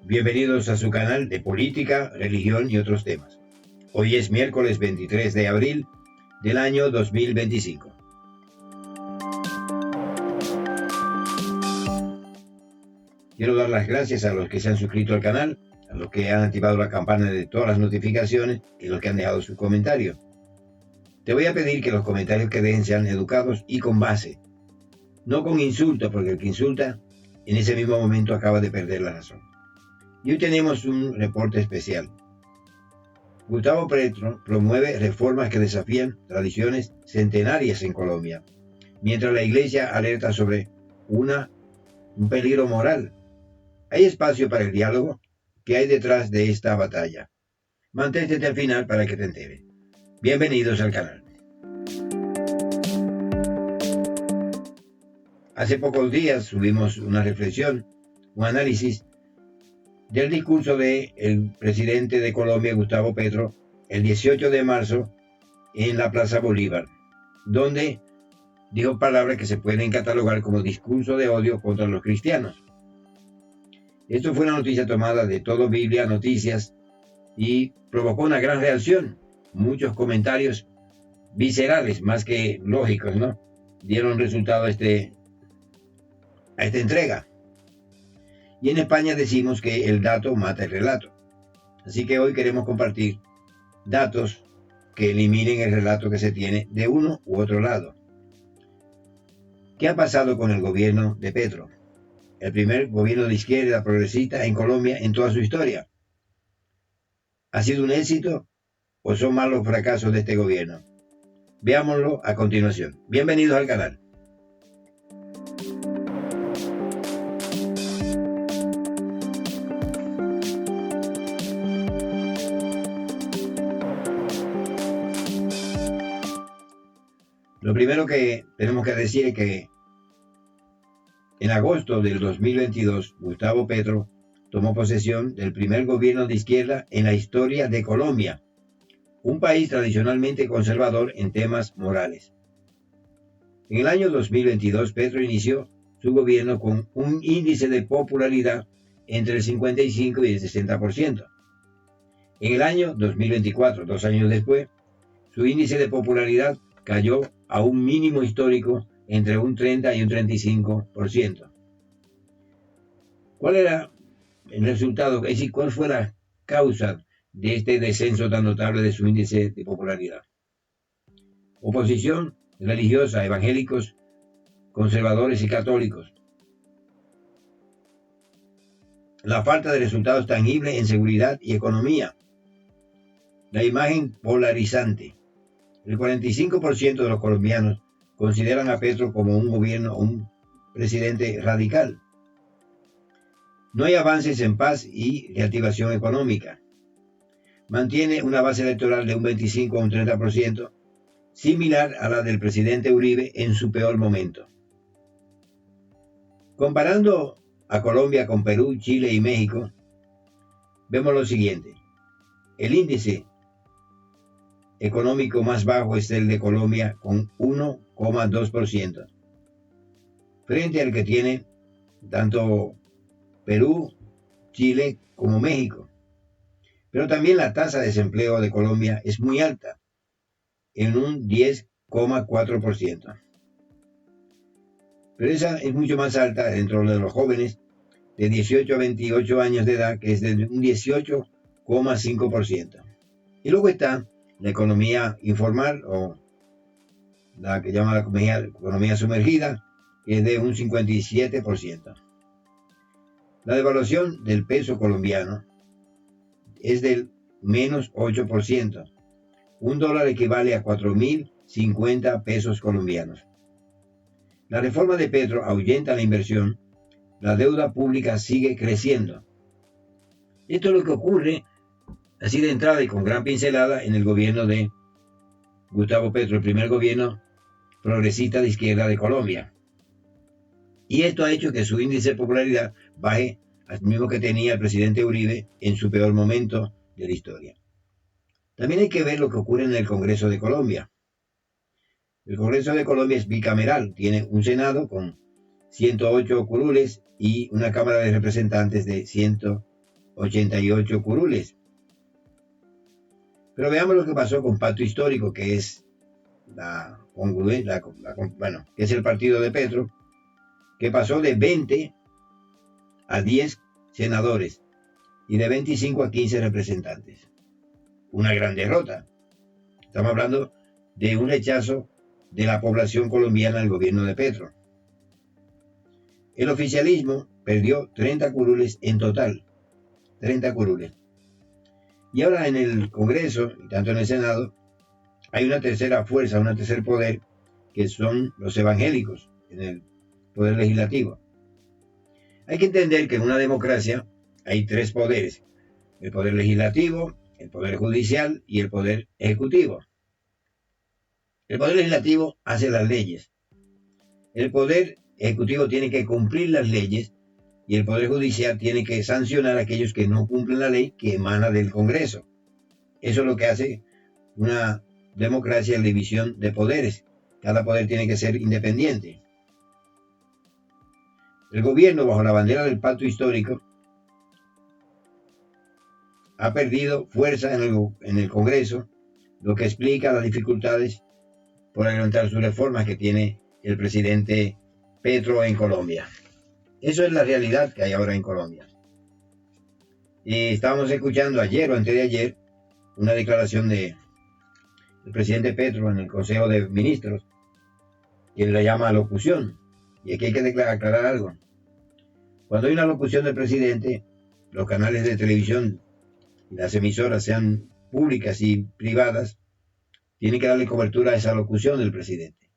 Bienvenidos a su canal de política, religión y otros temas. Hoy es miércoles 23 de abril del año 2025. Quiero dar las gracias a los que se han suscrito al canal, a los que han activado la campana de todas las notificaciones y a los que han dejado sus comentarios. Te voy a pedir que los comentarios que dejen sean educados y con base, no con insultos, porque el que insulta en ese mismo momento acaba de perder la razón. Y hoy tenemos un reporte especial. Gustavo Petro promueve reformas que desafían tradiciones centenarias en Colombia, mientras la Iglesia alerta sobre un peligro moral. ¿Hay espacio para el diálogo? ¿Qué hay detrás de esta batalla? Mantente hasta el final para que te enteres. Bienvenidos al canal. Hace pocos días subimos una reflexión, un análisis del discurso del presidente de Colombia, Gustavo Petro, el 18 de marzo en la Plaza Bolívar, donde dijo palabras que se pueden catalogar como discurso de odio contra los cristianos. Esto fue una noticia tomada de Todo Biblia Noticias y provocó una gran reacción. Muchos comentarios viscerales, más que lógicos, ¿no? Dieron resultado a esta entrega. Y en España decimos que el dato mata el relato. Así que hoy queremos compartir datos que eliminen el relato que se tiene de uno u otro lado. ¿Qué ha pasado con el gobierno de Petro? El primer gobierno de izquierda progresista en Colombia en toda su historia. ¿Ha sido un éxito o son malos fracasos de este gobierno? Veámoslo a continuación. Bienvenidos al canal. Lo primero que tenemos que decir es que en agosto del 2022, Gustavo Petro tomó posesión del primer gobierno de izquierda en la historia de Colombia, un país tradicionalmente conservador en temas morales. En el año 2022, Petro inició su gobierno con un índice de popularidad entre el 55 y el 60%. En el año 2024, 2 años después, su índice de popularidad cayó a un mínimo histórico entre un 30 y un 35%. ¿Cuál era el resultado? Es decir, ¿cuál fue la causa de este descenso tan notable de su índice de popularidad? Oposición religiosa, evangélicos, conservadores y católicos. La falta de resultados tangibles en seguridad y economía. La imagen polarizante. El 45% de los colombianos consideran a Petro como un presidente radical. No hay avances en paz y reactivación económica. Mantiene una base electoral de un 25 a un 30%, similar a la del presidente Uribe en su peor momento. Comparando a Colombia con Perú, Chile y México, vemos lo siguiente. El índice económico más bajo es el de Colombia con 1,2%, frente al que tiene tanto Perú, Chile como México. Pero también la tasa de desempleo de Colombia es muy alta, en un 10,4%. Pero esa es mucho más alta dentro de los jóvenes de 18 a 28 años de edad, que es de un 18,5%. Y luego está la economía informal, o la que llama la economía sumergida, que es de un 57%. La devaluación del peso colombiano es del menos 8%. $1 equivale a 4.050 pesos colombianos. La reforma de Petro ahuyenta la inversión. La deuda pública sigue creciendo. Esto es lo que ocurre así de entrada y con gran pincelada en el gobierno de Gustavo Petro, el primer gobierno progresista de izquierda de Colombia. Y esto ha hecho que su índice de popularidad baje al mismo que tenía el presidente Uribe en su peor momento de la historia. También hay que ver lo que ocurre en el Congreso de Colombia. El Congreso de Colombia es bicameral, tiene un Senado con 108 curules y una Cámara de Representantes de 88 curules. Pero veamos lo que pasó con Pacto Histórico, que es que es el partido de Petro, que pasó de 20 a 10 senadores y de 25 a 15 representantes. Una gran derrota. Estamos hablando de un rechazo de la población colombiana al gobierno de Petro. El oficialismo perdió 30 curules en total. 30 curules. Y ahora en el Congreso, y tanto en el Senado, hay una tercera fuerza, un tercer poder, que son los evangélicos en el poder legislativo. Hay que entender que en una democracia hay tres poderes: el poder legislativo, el poder judicial y el poder ejecutivo. El poder legislativo hace las leyes. El poder ejecutivo tiene que cumplir las leyes y el poder judicial tiene que sancionar a aquellos que no cumplen la ley que emana del Congreso. Eso es lo que hace una democracia, la división de poderes. Cada poder tiene que ser independiente. El gobierno, bajo la bandera del Pacto Histórico, ha perdido fuerza en el Congreso, lo que explica las dificultades por adelantar sus reformas que tiene el presidente Petro en Colombia. Eso es la realidad que hay ahora en Colombia. Y estábamos escuchando ayer o antes de ayer una declaración del presidente Petro en el Consejo de Ministros, que la llama locución. Y aquí hay que aclarar algo. Cuando hay una locución del presidente, los canales de televisión y las emisoras, sean públicas y privadas, tienen que darle cobertura a esa locución del presidente.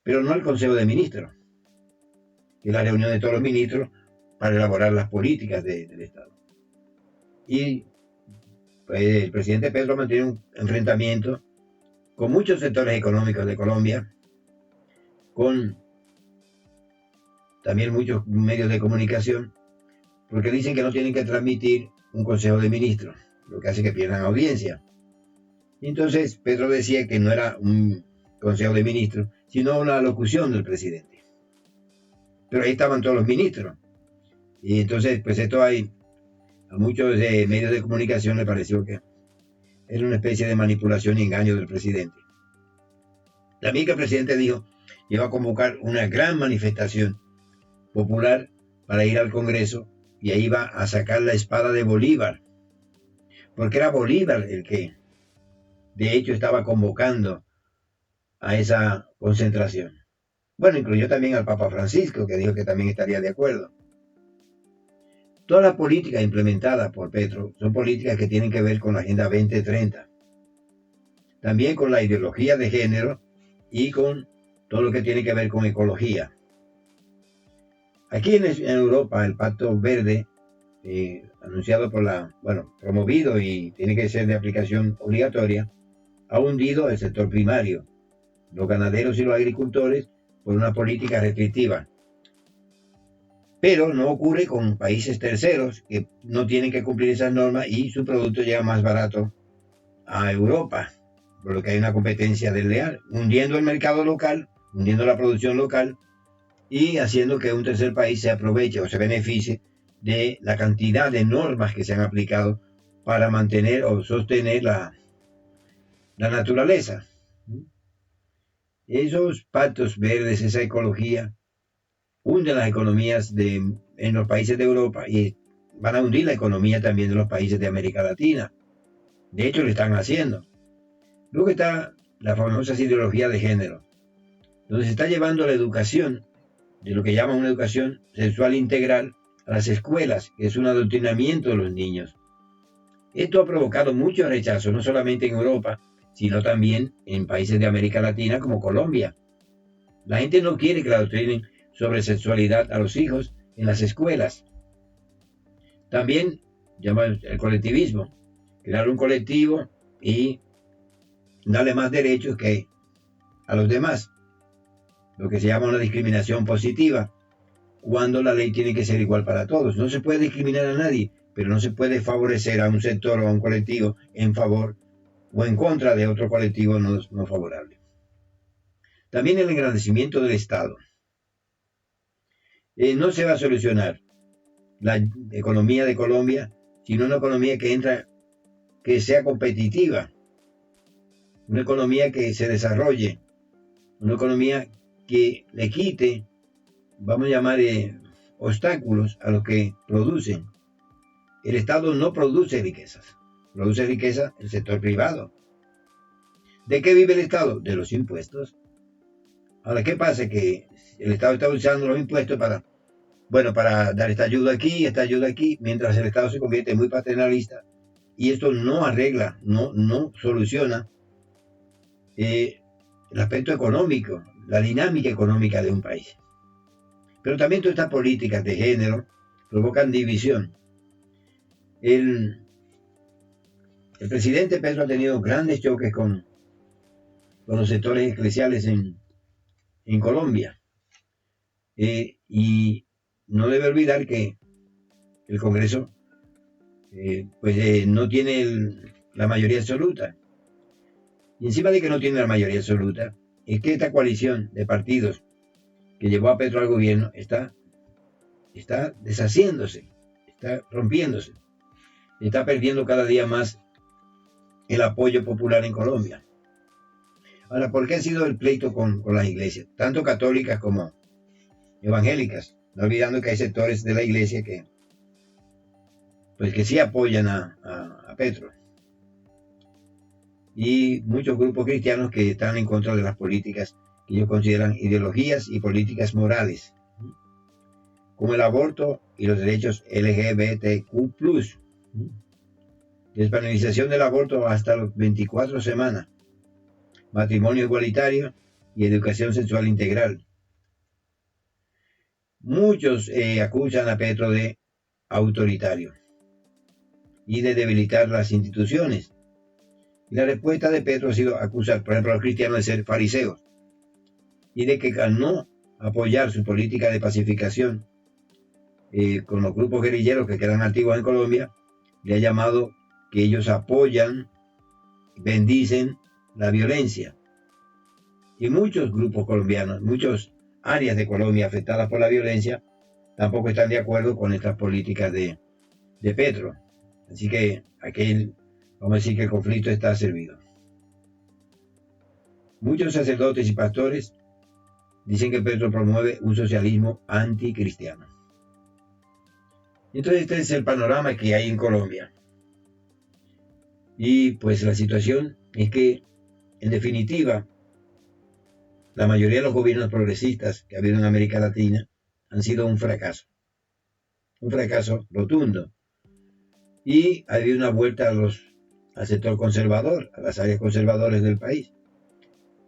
Pero no al Consejo de Ministros, que es la reunión de todos los ministros para elaborar las políticas del Estado. Y pues, el presidente Petro mantiene un enfrentamiento con muchos sectores económicos de Colombia, con también muchos medios de comunicación, porque dicen que no tienen que transmitir un Consejo de Ministros, lo que hace que pierdan audiencia. Y entonces Petro decía que no era un Consejo de Ministros, sino una locución del presidente. Pero ahí estaban todos los ministros. Y entonces, pues esto a muchos medios de comunicación le pareció que era una especie de manipulación y engaño del presidente. También que el presidente dijo que iba a convocar una gran manifestación popular para ir al Congreso y ahí iba a sacar la espada de Bolívar, porque era Bolívar el que de hecho estaba convocando a esa concentración. Bueno, incluyó también al Papa Francisco, que dijo que también estaría de acuerdo. Todas las políticas implementadas por Petro son políticas que tienen que ver con la Agenda 2030, también con la ideología de género y con todo lo que tiene que ver con ecología. Aquí en Europa, el Pacto Verde, anunciado promovido y tiene que ser de aplicación obligatoria, ha hundido el sector primario, los ganaderos y los agricultores, por una política restrictiva. Pero no ocurre con países terceros que no tienen que cumplir esas normas y su producto llega más barato a Europa, por lo que hay una competencia desleal, hundiendo el mercado local, hundiendo la producción local y haciendo que un tercer país se aproveche o se beneficie de la cantidad de normas que se han aplicado para mantener o sostener la naturaleza. Esos pactos verdes, esa ecología, hunden las economías en los países de Europa y van a hundir la economía también de los países de América Latina. De hecho, lo están haciendo. Luego está la famosa ideología de género, donde se está llevando la educación, de lo que llaman una educación sexual integral, a las escuelas, que es un adoctrinamiento de los niños. Esto ha provocado mucho rechazo, no solamente en Europa, sino también en países de América Latina como Colombia. La gente no quiere que la adoctrinen sobre sexualidad a los hijos en las escuelas. También llaman el colectivismo, crear un colectivo y darle más derechos que a los demás, lo que se llama una discriminación positiva, cuando la ley tiene que ser igual para todos. No se puede discriminar a nadie, pero no se puede favorecer a un sector o a un colectivo en favor o en contra de otro colectivo no favorable. También el engrandecimiento del Estado. No se va a solucionar la economía de Colombia sino una economía que sea competitiva, una economía que se desarrolle, una economía que le quite, vamos a llamar, obstáculos a los que producen. El Estado no produce riquezas, produce riqueza el sector privado. ¿De qué vive el Estado? De los impuestos. Ahora, ¿qué pasa? Que el Estado está usando los impuestos para dar esta ayuda aquí, mientras el Estado se convierte muy paternalista, y esto no arregla, no soluciona el aspecto económico, la dinámica económica de un país. Pero también todas estas políticas de género provocan división. El presidente Petro ha tenido grandes choques con los sectores eclesiales en Colombia. Y no debe olvidar que el Congreso no tiene la mayoría absoluta. Y encima de que no tiene la mayoría absoluta, es que esta coalición de partidos que llevó a Petro al gobierno está deshaciéndose, está rompiéndose, está perdiendo cada día más el apoyo popular en Colombia. Ahora, ¿por qué ha sido el pleito con las iglesias, tanto católicas como evangélicas? No olvidando que hay sectores de la iglesia que sí apoyan a Petro. Y muchos grupos cristianos que están en contra de las políticas que ellos consideran ideologías y políticas morales, como el aborto y los derechos LGBTQ+, despenalización del aborto hasta las 24 semanas, matrimonio igualitario y educación sexual integral. Muchos acusan a Petro de autoritario y de debilitar las instituciones. Y la respuesta de Petro ha sido acusar, por ejemplo, a los cristianos de ser fariseos y de que al no apoyar su política de pacificación con los grupos guerrilleros que quedan activos en Colombia, le ha llamado que ellos apoyan, bendicen la violencia. Y muchos grupos colombianos, muchas áreas de Colombia afectadas por la violencia, tampoco están de acuerdo con estas políticas de Petro. Así que vamos a decir que el conflicto está servido. Muchos sacerdotes y pastores dicen que Petro promueve un socialismo anticristiano. Entonces este es el panorama que hay en Colombia. Y pues la situación es que, en definitiva, la mayoría de los gobiernos progresistas que ha habido en América Latina han sido un fracaso rotundo. Y ha habido una vuelta al sector conservador, a las áreas conservadoras del país.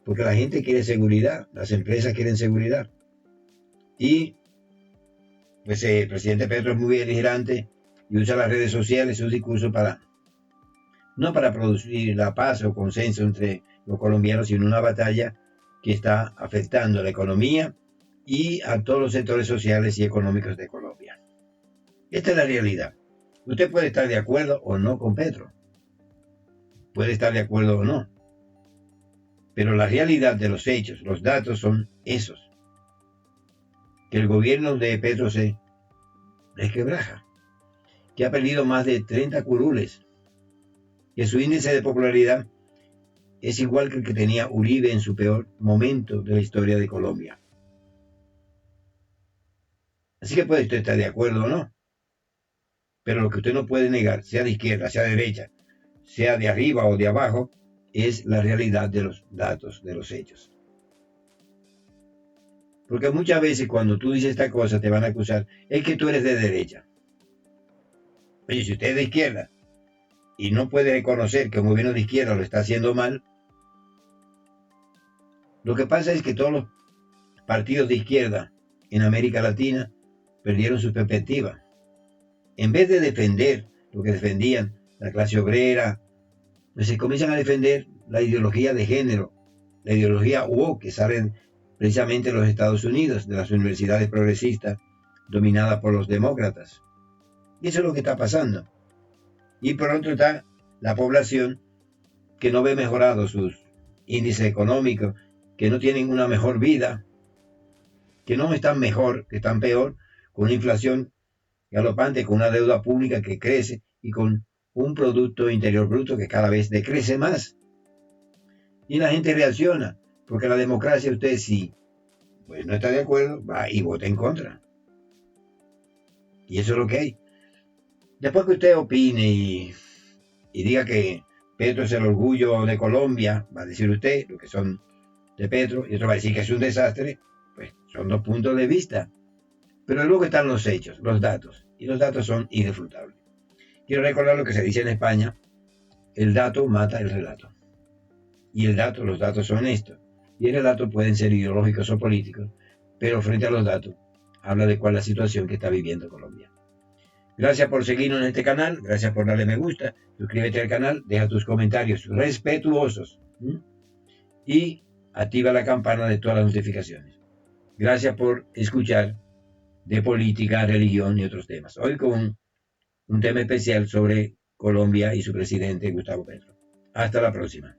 Porque la gente quiere seguridad, las empresas quieren seguridad. Y pues el presidente Petro es muy beligerante y usa las redes sociales, sus discursos no para producir la paz o consenso entre los colombianos, sino una batalla que está afectando a la economía y a todos los sectores sociales y económicos de Colombia. Esta es la realidad. Usted puede estar de acuerdo o no con Petro. Puede estar de acuerdo o no. Pero la realidad de los hechos, los datos son esos. Que el gobierno de Petro se resquebraja. Que ha perdido más de 30 curules. Que su índice de popularidad es igual que el que tenía Uribe en su peor momento de la historia de Colombia. Así que puede usted estar de acuerdo o no. Pero lo que usted no puede negar, sea de izquierda, sea de derecha, sea de arriba o de abajo, es la realidad de los datos, de los hechos. Porque muchas veces cuando tú dices esta cosa te van a acusar, es que tú eres de derecha. Oye, si usted es de izquierda y no puede reconocer que un gobierno de izquierda lo está haciendo mal, lo que pasa es que todos los partidos de izquierda en América Latina perdieron su perspectiva. En vez de defender lo que defendían la clase obrera, pues se comienzan a defender la ideología de género, la ideología woke que sale precisamente de los Estados Unidos, de las universidades progresistas dominadas por los demócratas. Y eso es lo que está pasando. Y por otro está la población que no ve mejorados sus índices económicos, que no tienen una mejor vida, que no están mejor, que están peor, con una inflación galopante, con una deuda pública que crece y con un Producto Interior Bruto que cada vez decrece más. Y la gente reacciona, porque la democracia, usted si pues no está de acuerdo, va y vota en contra. Y eso es lo que hay. Después que usted opine y diga que Petro es el orgullo de Colombia, va a decir usted, lo que son de Petro, y otro va a decir que es un desastre, pues son dos puntos de vista. Pero luego están los hechos, los datos, y los datos son irrefutables. Quiero recordar lo que se dice en España, el dato mata el relato. Y los datos son estos. Y el relato pueden ser ideológicos o políticos, pero frente a los datos, habla de cuál es la situación que está viviendo Colombia. Gracias por seguirnos en este canal, gracias por darle me gusta, suscríbete al canal, deja tus comentarios respetuosos y activa la campana de todas las notificaciones. Gracias por escuchar de política, religión y otros temas. Hoy con un tema especial sobre Colombia y su presidente Gustavo Petro. Hasta la próxima.